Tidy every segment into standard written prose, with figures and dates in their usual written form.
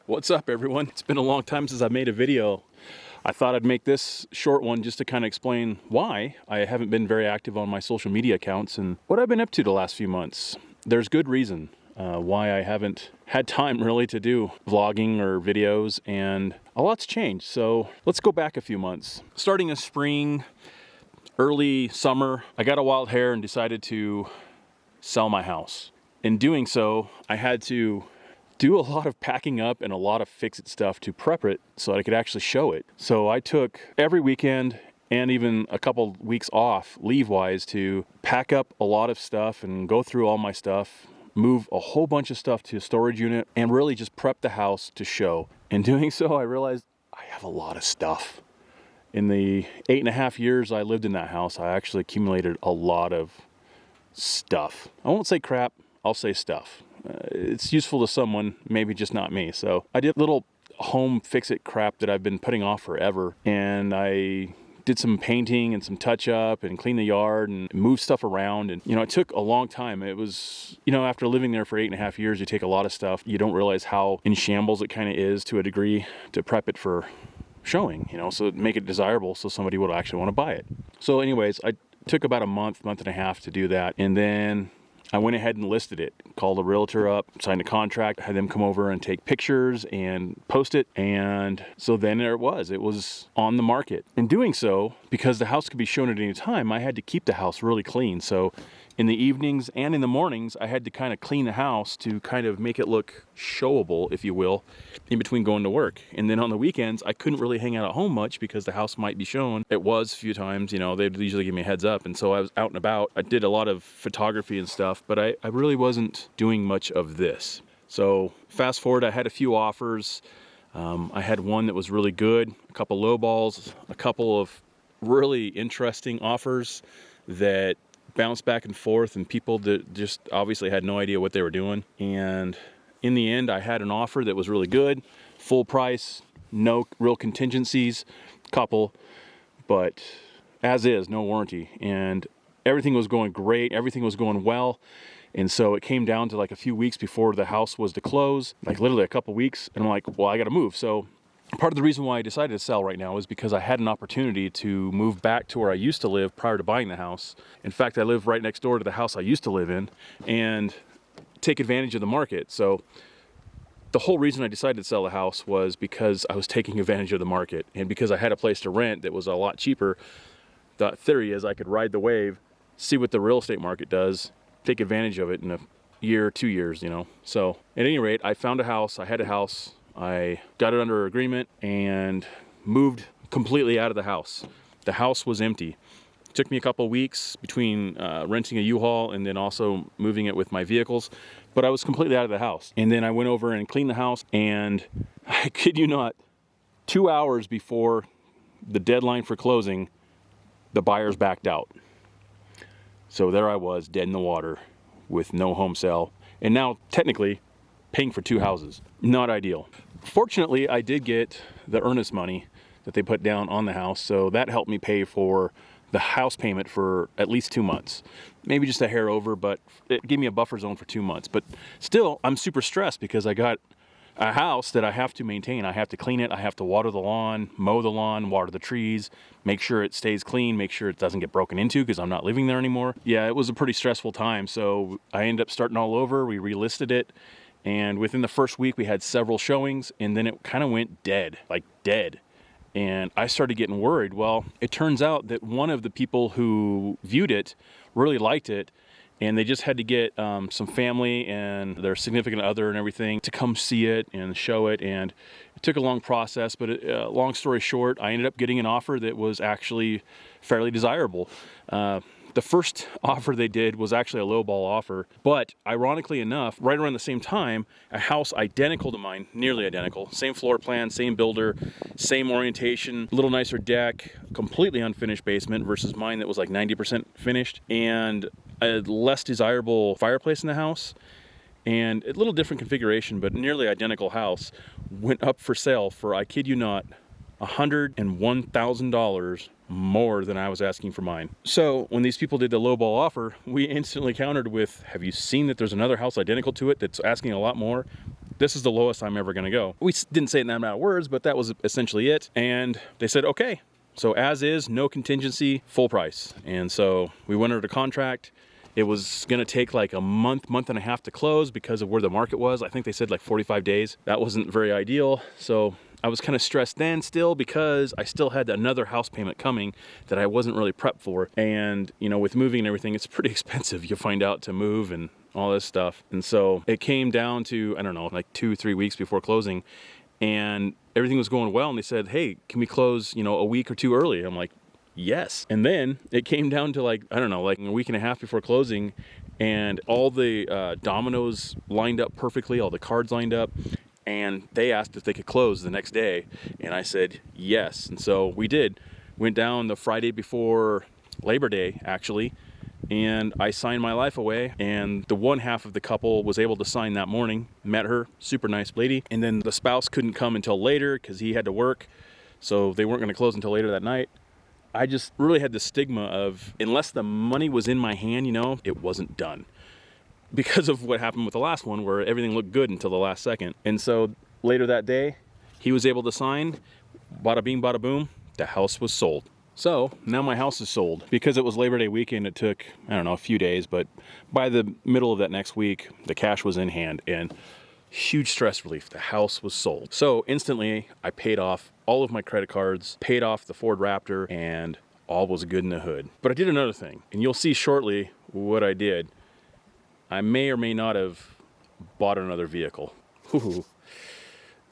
What's up, everyone? It's been a long time since I made a video. I thought I'd make this short one just to kind of explain why I haven't been very active on my social media accounts and what I've been up to the last few months. There's good reason why I haven't had time really to do vlogging or videos, and a lot's changed. So let's go back a few months. Starting in spring, early summer, I got a wild hair and decided to sell my house. In doing so, I had to do a lot of packing up and a lot of fix-it stuff to prep it so I could actually show it. So I took every weekend and even a couple weeks off leave-wise to pack up a lot of stuff and go through all my stuff, move a whole bunch of stuff to a storage unit, and really just prep the house to show. In doing so, I realized I have a lot of stuff. In the 8.5 years I lived in that house, I actually accumulated a lot of stuff. I won't say crap, I'll say stuff. It's useful to someone, maybe just not me. So I did little home fix-it crap that I've been putting off forever, and I did some painting and some touch-up and clean the yard and move stuff around. And it took a long time. It was, after living there for 8.5 years, you take a lot of stuff. You don't realize how in shambles it kind of is to a degree to prep it for showing, so make it desirable so somebody would actually want to buy it. So anyways, I took about a month and a half to do that, and then I went ahead and listed it, called a realtor up, signed a contract, had them come over and take pictures and post it. And so then there it was on the market. In doing so, because the house could be shown at any time, I had to keep the house really clean. So in the evenings and in the mornings, I had to kind of clean the house to kind of make it look showable, if you will, in between going to work. And then on the weekends, I couldn't really hang out at home much because the house might be shown. It was a few times, they'd usually give me a heads up. And so I was out and about. I did a lot of photography and stuff, but I really wasn't doing much of this. So fast forward, I had a few offers. I had one that was really good, a couple low balls, a couple of really interesting offers that bounced back and forth, and people that just obviously had no idea what they were doing. And in the end, I had an offer that was really good, full price, no real contingencies, couple, but as is, no warranty. And everything was going great, everything was going well. And so it came down to like a few weeks before the house was to close, like literally a couple weeks, and I'm like, well, I gotta move. So part of the reason why I decided to sell right now is because I had an opportunity to move back to where I used to live prior to buying the house. In fact, I live right next door to the house I used to live in, and take advantage of the market. So the whole reason I decided to sell the house was because I was taking advantage of the market, and because I had a place to rent that was a lot cheaper. The theory is I could ride the wave, see what the real estate market does, take advantage of it in a year, 2 years, So at any rate, I found a house, I had a house, I got it under agreement and moved completely out of the house. The house was empty. It took me a couple of weeks between renting a U-Haul and then also moving it with my vehicles, but I was completely out of the house. And then I went over and cleaned the house, and I kid you not, 2 hours before the deadline for closing, the buyers backed out. So there I was, dead in the water with no home sale, and now technically paying for 2 houses. Not ideal. Fortunately, I did get the earnest money that they put down on the house, so that helped me pay for the house payment for at least 2 months. Maybe just a hair over, but it gave me a buffer zone for 2 months. But still, I'm super stressed because I got a house that I have to maintain. I have to clean it, I have to water the lawn, mow the lawn, water the trees, make sure it stays clean, make sure it doesn't get broken into because I'm not living there anymore. Yeah, it was a pretty stressful time, so I ended up starting all over. We relisted it. And within the first week, we had several showings, and then it kind of went dead, like dead. And I started getting worried. Well, it turns out that one of the people who viewed it really liked it, and they just had to get some family and their significant other and everything to come see it and show it. And it took a long process, but long story short, I ended up getting an offer that was actually fairly desirable. The first offer they did was actually a lowball offer, but ironically enough, right around the same time, a house identical to mine, nearly identical, same floor plan, same builder, same orientation, a little nicer deck, completely unfinished basement versus mine that was like 90% finished, and a less desirable fireplace in the house, and a little different configuration, but nearly identical house, went up for sale for, I kid you not, $101,000 more than I was asking for mine. So when these people did the lowball offer, we instantly countered with, have you seen that there's another house identical to it that's asking a lot more? this is the lowest I'm ever gonna go. We didn't say it in that amount of words, but that was essentially it. And they said, okay. So as is, no contingency, full price. And so we went under the contract. It was gonna take like a month and a half to close because of where the market was. I think they said like 45 days. That wasn't very ideal. So I was kind of stressed then still because I still had another house payment coming that I wasn't really prepped for. And you know, with moving and everything, it's pretty expensive. You find out to move and all this stuff. And so it came down to, I don't know, like 2-3 weeks before closing, and everything was going well. And they said, hey, can we close, you know, a week or two early? I'm like, yes. And then it came down to like, I don't know, like a week and a half before closing, and all the dominoes lined up perfectly, all the cards lined up, and they asked if they could close the next day. And I said, yes. And so we did. Went down the Friday before Labor Day, actually, and I signed my life away. And the one half of the couple was able to sign that morning. Met her, super nice lady. And then the spouse couldn't come until later because he had to work. So they weren't going to close until later that night. I just really had the stigma of, unless the money was in my hand, you know, it wasn't done. Because of what happened with the last one, where everything looked good until the last second. And so later that day, he was able to sign, bada bing, bada boom, the house was sold. So now my house is sold. Because it was Labor Day weekend, it took, I don't know, a few days, but by the middle of that next week, the cash was in hand, and huge stress relief. The house was sold. So instantly I paid off all of my credit cards, paid off the Ford Raptor, and all was good in the hood. But I did another thing, and you'll see shortly what I did. I may or may not have bought another vehicle. Ooh.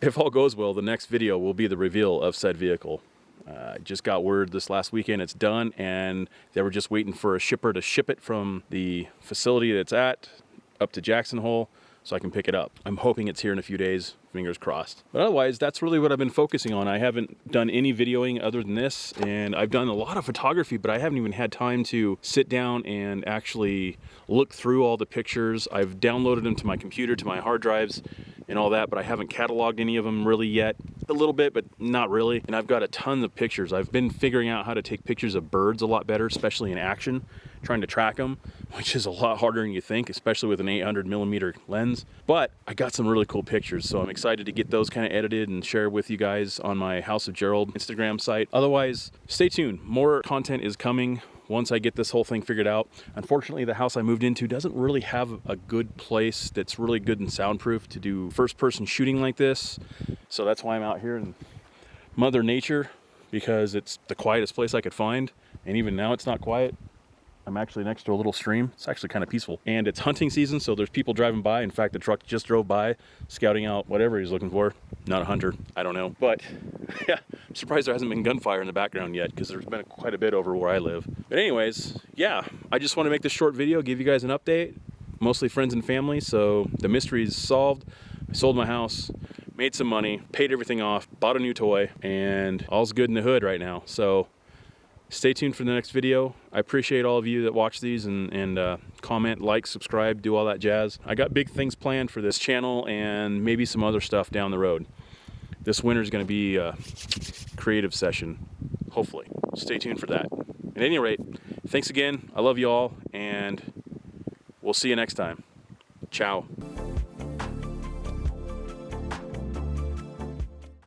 If all goes well, the next video will be the reveal of said vehicle. I just got word this last weekend it's done, and they were just waiting for a shipper to ship it from the facility that's at up to Jackson Hole so I can pick it up. I'm hoping it's here in a few days, fingers crossed. But otherwise, that's really what I've been focusing on. I haven't done any videoing other than this, and I've done a lot of photography, but I haven't even had time to sit down and actually look through all the pictures. I've downloaded them to my computer, to my hard drives and all that, but I haven't cataloged any of them really yet. A little bit, but not really. And I've got a ton of pictures. I've been figuring out how to take pictures of birds a lot better, especially in action, trying to track them, which is a lot harder than you think, especially with an 800mm lens. But I got some really cool pictures, so I'm excited to get those kind of edited and share with you guys on my House of Gerald Instagram site. Otherwise, stay tuned. More content is coming once I get this whole thing figured out. Unfortunately, the house I moved into doesn't really have a good place that's really good and soundproof to do first-person shooting like this. So that's why I'm out here in Mother Nature, because it's the quietest place I could find. And even now it's not quiet. I'm actually next to a little stream. It's actually kind of peaceful. And it's hunting season, so there's people driving by. In fact, the truck just drove by, scouting out whatever he's looking for. Not a hunter, I don't know. But yeah, I'm surprised there hasn't been gunfire in the background yet, because there's been quite a bit over where I live. But anyways, yeah, I just want to make this short video, give you guys an update. Mostly friends and family, so the mystery is solved. I sold my house, made some money, paid everything off, bought a new toy, and all's good in the hood right now. So stay tuned for the next video. I appreciate all of you that watch these and comment, like, subscribe, do all that jazz. I got big things planned for this channel and maybe some other stuff down the road. This winter is going to be a creative session, hopefully. Stay tuned for that. At any rate, thanks again. I love you all, and we'll see you next time. Ciao.